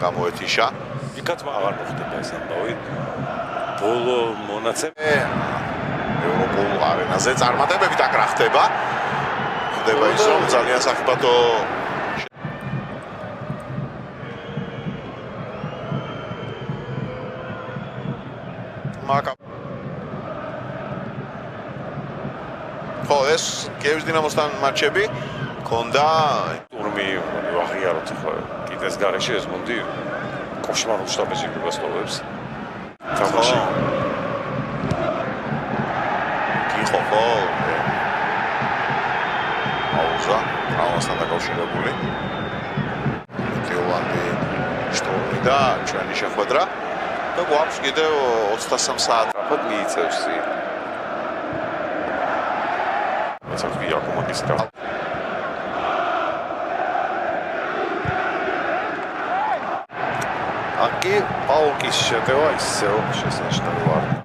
გამოეთიშა. იქაც აღარ მოხდება ეს ამბავი. ბოლო მონაცემები ევროპულ არენაზე წარმატებებით აქ რა ხდება. ხდება ის რომ ძალიან სახიფათო ხო ეს კიევის დინამოსთან მატჩები ქონდა ტურმი აღიაროთ ხო კიდეს გარეშე ეს გუნდი კოშმარულ შტაბებში გასტოვებს თამაში ხო აუზა ამასთან დაკავშირებული თეოლანდი შტორმი და ჩვენი შეხვედრა და გვაქვს კიდევ 23 საათი რაფად მიიწევს Via comandis cap. Aquí Paukis შეტევა ისევ შესაძლოა.